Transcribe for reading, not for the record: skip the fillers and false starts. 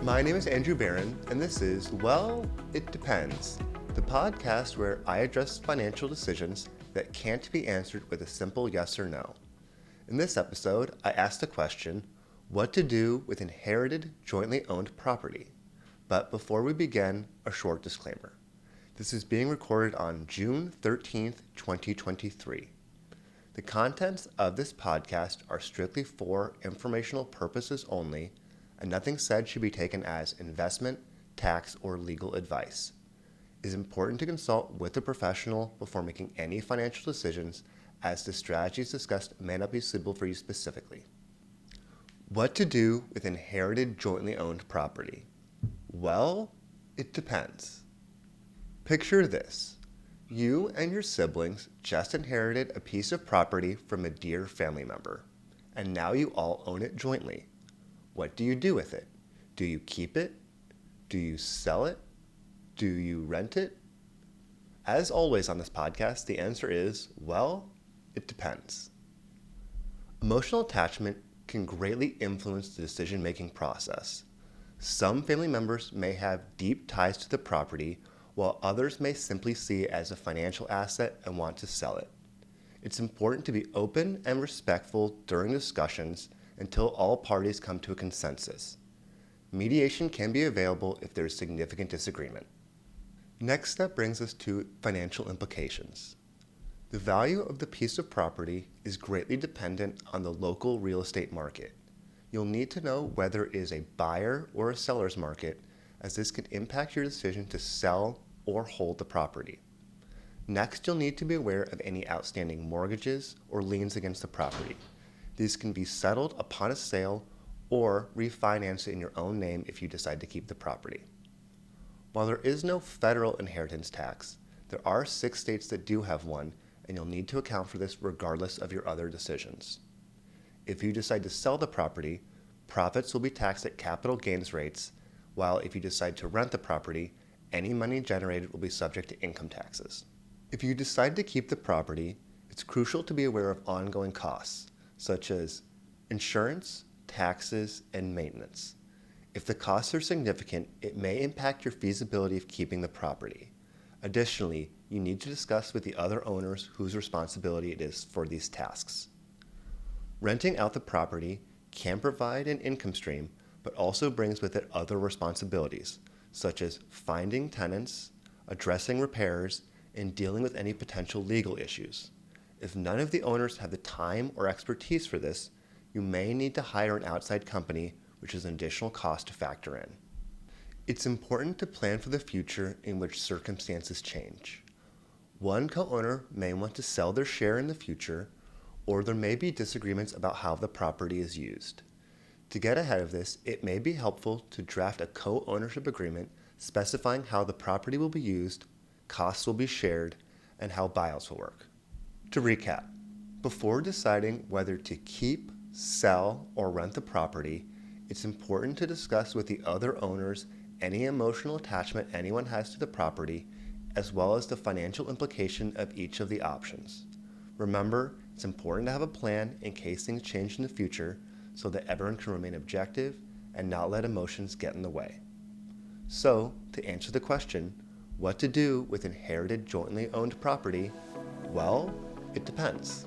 My name is Andrew Barron, and this is Well, It Depends, the podcast where I address financial decisions that can't be answered with a simple yes or no. In this episode, I asked the question, what to do with inherited jointly owned property. But before we begin, a short disclaimer. This is being recorded on June 13th, 2023. The contents of this podcast are strictly for informational purposes only, and nothing said should be taken as investment, tax, or legal advice. It is important to consult with a professional before making any financial decisions, as the strategies discussed may not be suitable for you specifically. What to do with inherited jointly owned property? Well, it depends. Picture this. You and your siblings just inherited a piece of property from a dear family member, and now you all own it jointly. What do you do with it? Do you keep it? Do you sell it? Do you rent it? As always on this podcast, the answer is, well, it depends. Emotional attachment can greatly influence the decision-making process. Some family members may have deep ties to the property, while others may simply see it as a financial asset and want to sell it. It's important to be open and respectful during discussions until all parties come to a consensus. Mediation can be available if there is significant disagreement. Next step brings us to financial implications. The value of the piece of property is greatly dependent on the local real estate market. You'll need to know whether it is a buyer or a seller's market, as this can impact your decision to sell or hold the property. Next, you'll need to be aware of any outstanding mortgages or liens against the property. These can be settled upon a sale or refinanced in your own name if you decide to keep the property. While there is no federal inheritance tax, there are 6 states that do have one, and you'll need to account for this regardless of your other decisions. If you decide to sell the property, profits will be taxed at capital gains rates, while if you decide to rent the property, any money generated will be subject to income taxes. If you decide to keep the property, it's crucial to be aware of ongoing costs, such as insurance, taxes, and maintenance. If the costs are significant, it may impact your feasibility of keeping the property. Additionally, you need to discuss with the other owners whose responsibility it is for these tasks. Renting out the property can provide an income stream, but also brings with it other responsibilities, such as finding tenants, addressing repairs, and dealing with any potential legal issues. If none of the owners have the time or expertise for this, you may need to hire an outside company, which is an additional cost to factor in. It's important to plan for the future in which circumstances change. One co-owner may want to sell their share in the future, or there may be disagreements about how the property is used. To get ahead of this, it may be helpful to draft a co-ownership agreement specifying how the property will be used, costs will be shared, and how buyouts will work. To recap, before deciding whether to keep, sell, or rent the property, it's important to discuss with the other owners any emotional attachment anyone has to the property, as well as the financial implication of each of the options. Remember, it's important to have a plan in case things change in the future so that everyone can remain objective and not let emotions get in the way. So, to answer the question, what to do with inherited jointly owned property? Well, it depends.